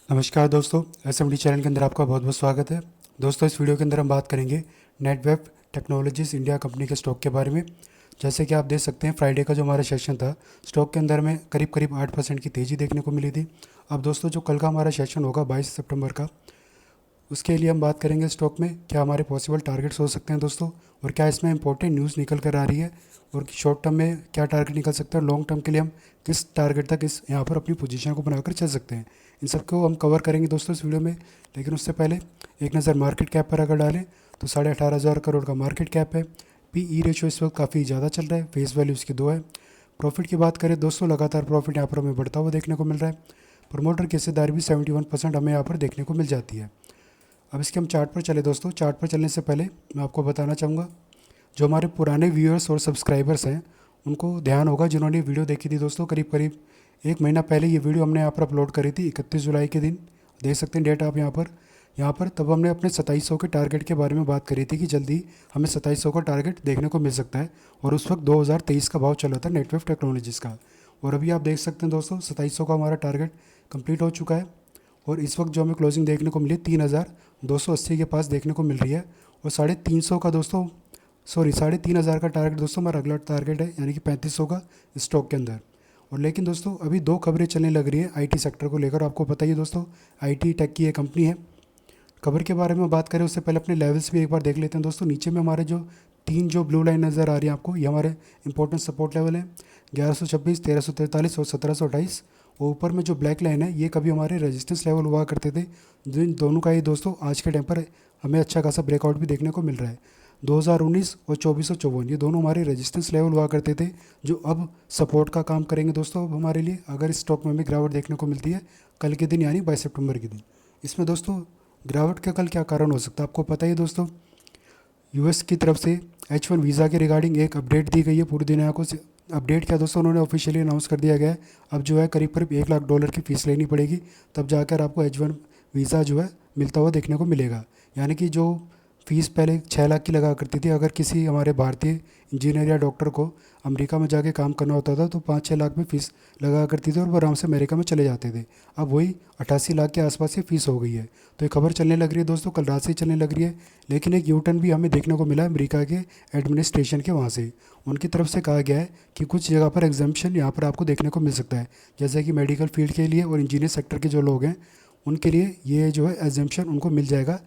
नमस्कार दोस्तों, SMD channel के अंदर आपका बहुत बहुत स्वागत है। दोस्तों, इस वीडियो के अंदर हम बात करेंगे नेटवेब टेक्नोलॉजीज़ इंडिया कंपनी के स्टॉक के बारे में। जैसे कि आप देख सकते हैं, फ्राइडे का जो हमारा सेशन था, स्टॉक के अंदर में करीब करीब 8% की तेज़ी देखने को मिली थी। अब दोस्तों, जो कल का हमारा सेशन होगा 22 सितंबर का, उसके लिए हम बात करेंगे स्टॉक में क्या हमारे पॉसिबल टारगेट्स हो सकते हैं दोस्तों, और क्या इसमें इंपॉर्टेंट न्यूज़ निकल कर आ रही है, और शॉर्ट टर्म में क्या टारगेट निकल सकता है, और लॉन्ग टर्म के लिए हम किस टारगेट तक इस यहाँ पर अपनी पोजीशन को बनाकर चल सकते हैं। इन सबको हम कवर करेंगे दोस्तों इस वीडियो में। लेकिन उससे पहले एक नज़र मार्केट कैप पर अगर डालें तो 18,500 करोड़ का मार्केट कैप है। पी रेशियो इस वक्त काफ़ी ज़्यादा चल रहा है, फेस वैल्यू इसकी 2 है। प्रॉफिट की बात करें दोस्तों, लगातार प्रॉफिट यहाँ पर हमें बढ़ता हुआ देखने को मिल रहा है। प्रमोटर की हिस्सेदारी भी 71% हमें यहाँ पर देखने को मिल जाती है। अब इसके हम चार्ट पर चले दोस्तों। चार्ट पर चलने से पहले मैं आपको बताना चाहूँगा, जो हमारे पुराने व्यूअर्स और सब्सक्राइबर्स हैं उनको ध्यान होगा, जिन्होंने वीडियो देखी थी दोस्तों करीब करीब एक महीना पहले, ये वीडियो हमने यहाँ पर अपलोड करी थी 31 जुलाई के दिन। देख सकते हैं डेट आप यहाँ पर तब हमने अपने 2700 के टारगेट के बारे में बात करी थी कि जल्दी हमें 2700 का टारगेट देखने को मिल सकता है। और उस वक्त 2023 का भाव चल रहा था नेटवेब टेक्नोलॉजीज़ का। और अभी आप देख सकते हैं दोस्तों, 2700 का हमारा टारगेट कंप्लीट हो चुका है। और इस वक्त जो हमें क्लोजिंग देखने को मिली 3,280 के पास देखने को मिल रही है। और 350 का दोस्तों, 3,500 का टारगेट दोस्तों हमारा अगला टारगेट है, यानी कि 3500 का स्टॉक के अंदर। और लेकिन दोस्तों, अभी दो खबरें चलने लग रही है आईटी सेक्टर को लेकर। आपको पता ही है दोस्तों, आईटी टेक की ये कंपनी है। खबर के बारे में बात करें उससे पहले अपने लेवल्स भी एक बार देख लेते हैं दोस्तों। नीचे में हमारे जो तीन जो ब्लू लाइन नज़र आ रही है आपको, ये हमारे इंपॉर्टेंट सपोर्ट लेवल है 1126, 1343 और 1728। और ऊपर में जो ब्लैक लाइन है, ये कभी हमारे रेजिस्टेंस लेवल हुआ करते थे। जिन दोनों का ही दोस्तों आज के टाइम पर हमें अच्छा खासा ब्रेकआउट भी देखने को मिल रहा है। 2019 और 2454 ये दोनों हमारे रेजिस्टेंस लेवल हुआ करते थे, जो अब सपोर्ट का काम करेंगे दोस्तों अब हमारे लिए, अगर इस स्टॉक में हमें गिरावट देखने को मिलती है कल के दिन, यानी 22 सितंबर के दिन। इसमें दोस्तों गिरावट का कल क्या कारण हो सकता है आपको पता ही है दोस्तों। यूएस की तरफ से H1 वीज़ा के रिगार्डिंग एक अपडेट दी गई है पूरी दुनिया को। अपडेट क्या दोस्तों, उन्होंने ऑफिशियली अनाउंस कर दिया गया है। अब जो है करीब करीब $1 लाख की फ़ीस लेनी पड़ेगी, तब जाकर आपको H1 वीज़ा जो है मिलता हुआ देखने को मिलेगा। यानी कि जो फ़ीस पहले 6 लाख की लगा करती थी, अगर किसी हमारे भारतीय इंजीनियर या डॉक्टर को अमेरिका में जाके काम करना होता था तो 5-6 लाख में फ़ीस लगा करती थी और वो आराम से अमेरिका में चले जाते थे। अब वही 88 लाख के आसपास की फ़ीस हो गई है। तो ये खबर चलने लग रही है दोस्तों, कल रात से ही चलने लग रही है। लेकिन एक यू टर्न भी हमें देखने को मिला अमेरिका के एडमिनिस्ट्रेशन के वहाँ से। उनकी तरफ से कहा गया है कि कुछ जगह पर एग्जाम्पशन यहाँ पर आपको देखने को मिल सकता है, जैसे कि मेडिकल फील्ड के लिए और इंजीनियर सेक्टर के जो लोग हैं उनके लिए ये जो है एग्जाम्पशन उनको मिल जाएगा,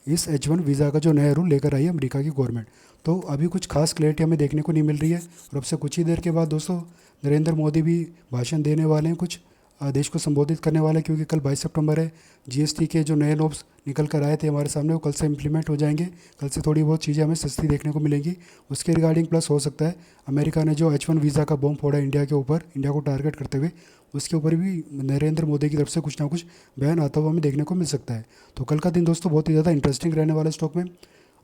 इस H1 वीज़ा का जो नया रूल लेकर आई है अमेरिका की गवर्नमेंट। तो अभी कुछ खास क्लैरिटी हमें देखने को नहीं मिल रही है। और अब से कुछ ही देर के बाद दोस्तों नरेंद्र मोदी भी भाषण देने वाले हैं, कुछ देश को संबोधित करने वाले हैं, क्योंकि कल 22 सितंबर है। जीएसटी के जो नए नॉर्म्स निकल कर आए थे हमारे सामने, वो कल से इम्प्लीमेंट हो जाएंगे। कल से थोड़ी बहुत चीज़ें हमें सस्ती देखने को मिलेंगी उसके रिगार्डिंग। प्लस हो सकता है अमेरिका ने जो H1 वीज़ा का बॉम्ब फोड़ा इंडिया के ऊपर, इंडिया को टारगेट करते हुए, उसके ऊपर भी नरेंद्र मोदी की तरफ से कुछ ना कुछ बयान आता हुआ हमें देखने को मिल सकता है। तो कल का दिन दोस्तों बहुत ही ज़्यादा इंटरेस्टिंग रहने वाला है स्टॉक में।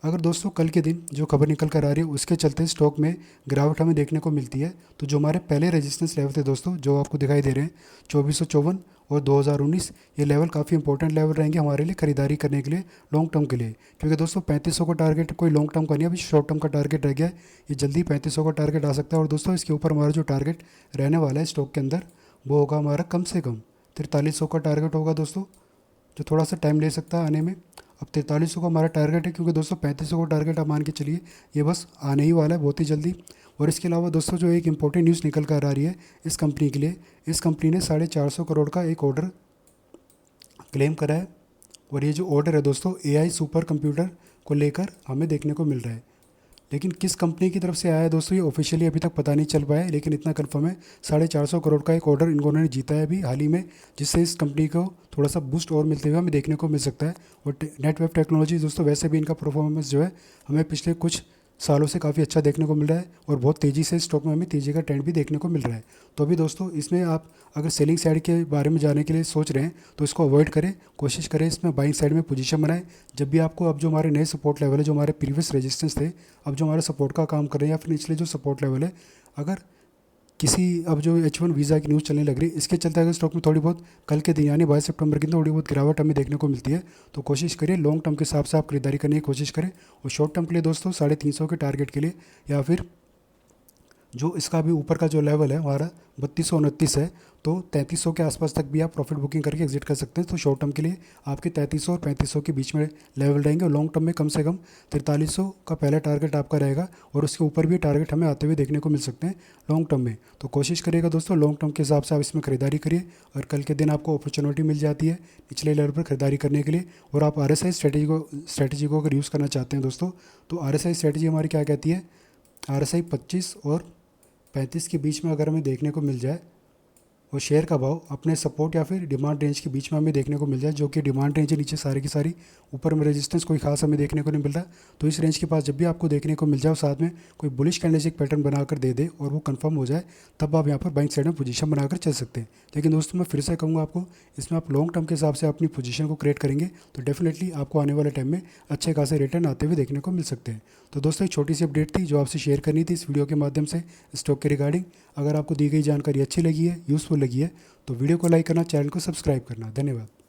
अगर दोस्तों कल के दिन जो खबर निकल कर आ रही है उसके चलते स्टॉक में गिरावट हमें देखने को मिलती है, तो जो हमारे पहले रेजिस्टेंस लेवल थे दोस्तों, जो आपको दिखाई दे रहे हैं 2454 और 2019, ये लेवल काफ़ी इंपॉर्टेंट लेवल रहेंगे हमारे लिए खरीदारी करने के लिए लॉन्ग टर्म के लिए। क्योंकि दोस्तों 3500 का टारगेट कोई लॉन्ग टर्म का नहीं है, अभी शॉर्ट टर्म का टारगेट रह गया है। ये जल्दी 3500 का टारगेट आ सकता है। और दोस्तों इसके ऊपर हमारा जो टारगेट रहने वाला है स्टॉक के अंदर, वो होगा हमारा कम से कम 4300 का टारगेट होगा दोस्तों, जो थोड़ा सा टाइम ले सकता है आने में। अब 4300 का हमारा टारगेट है, क्योंकि दोस्तों 3500 का टारगेट आप मान के चलिए ये बस आने ही वाला है बहुत ही जल्दी। और इसके अलावा दोस्तों जो एक इंपॉर्टेंट न्यूज़ निकल कर आ रही है इस कंपनी के लिए, इस कंपनी ने 450 करोड़ का एक ऑर्डर क्लेम करा है। और ये जो ऑर्डर है दोस्तों AI सुपर कंप्यूटर को लेकर हमें देखने को मिल रहा है। लेकिन किस कंपनी की तरफ से आया है दोस्तों, ये ऑफिशियली अभी तक पता नहीं चल पाया है। लेकिन इतना कंफर्म है 450 करोड़ का एक ऑर्डर इन्होंने जीता है अभी हाल ही में, जिससे इस कंपनी को थोड़ा सा बूस्ट और मिलते हुए हमें देखने को मिल सकता है। और नेटवेब टेक्नोलॉजी दोस्तों वैसे भी इनका परफॉर्मेंस जो है हमें पिछले कुछ सालों से काफ़ी अच्छा देखने को मिल रहा है, और बहुत तेज़ी से स्टॉक में हमें तेज़ी का ट्रेंड भी देखने को मिल रहा है। तो अभी दोस्तों इसमें आप अगर सेलिंग साइड के बारे में जाने के लिए सोच रहे हैं तो इसको अवॉइड करें, कोशिश करें इसमें बाइंग साइड में पोजीशन बनाएं। जब भी आपको अब जो हमारे नए सपोर्ट लेवल है, जो हमारे प्रीवियस रेजिस्टेंस थे, अब जो हमारे सपोर्ट का काम कर रहे हैं, या फिर निचले जो सपोर्ट लेवल है, अगर किसी अब जो H1 वीज़ा की न्यूज़ चलने लग रही है, इसके चलते अगर स्टॉक में थोड़ी बहुत कल के दिन यानी 22 सितंबर के दिन थोड़ी बहुत गिरावट हमें देखने को मिलती है, तो कोशिश करिए लॉन्ग टर्म के हिसाब से आप खरीदारी करने की कोशिश करें। और शॉर्ट टर्म के लिए दोस्तों 350 के टारगेट के लिए या फिर जो इसका भी ऊपर का जो लेवल है हमारा 3229 है, तो 3300 के आसपास तक भी आप प्रॉफिट बुकिंग करके एग्जिट कर सकते हैं। तो शॉर्ट टर्म के लिए आपके 3300 और 3500 के बीच में लेवल रहेंगे, और लॉन्ग टर्म में कम से कम 4300 का पहला टारगेट आपका रहेगा, और उसके ऊपर भी टारगेट हमें आते हुए देखने को मिल सकते हैं लॉन्ग टर्म में। तो कोशिश करिएगा दोस्तों लॉन्ग टर्म के हिसाब से आप इसमें खरीदारी करिए, और कल के दिन आपको अपॉर्चुनिटी मिल जाती है निचले लेवल पर खरीदारी करने के लिए। और आप RSI स्ट्रेटजी को अगर यूज़ करना चाहते हैं दोस्तों, तो RSI स्ट्रेटजी हमारी क्या कहती है, RSI 25 और 35 के बीच में अगर हमें देखने को मिल जाए, और शेयर का भाव अपने सपोर्ट या फिर डिमांड रेंज के बीच में हमें देखने को मिल जाए, जो कि डिमांड रेंज है नीचे सारी की सारी, ऊपर में रेजिस्टेंस कोई खास हमें देखने को नहीं मिल रहा, तो इस रेंज के पास जब भी आपको देखने को मिल जाए और साथ में कोई बुलिश कैंडलस्टिक पैटर्न बनाकर दे दे और वो कंफर्म हो जाए, तब आप यहाँ पर बाइंग साइड में पोजीशन बनाकर चल सकते हैं। लेकिन दोस्तों मैं फिर से कहूँगा आपको, इसमें आप लॉन्ग टर्म के हिसाब से अपनी पोजीशन को क्रिएट करेंगे तो डेफिनेटली आपको आने वाले टाइम में अच्छे खासे रिटर्न आते हुए देखने को मिल सकते हैं। तो दोस्तों एक छोटी सी अपडेट थी जो आपसे शेयर करनी थी इस वीडियो के माध्यम से स्टॉक के रिगार्डिंग। अगर आपको दी गई जानकारी अच्छी लगी है, यूज़फुल लगी है, तो वीडियो को लाइक करना, चैनल को सब्सक्राइब करना। धन्यवाद।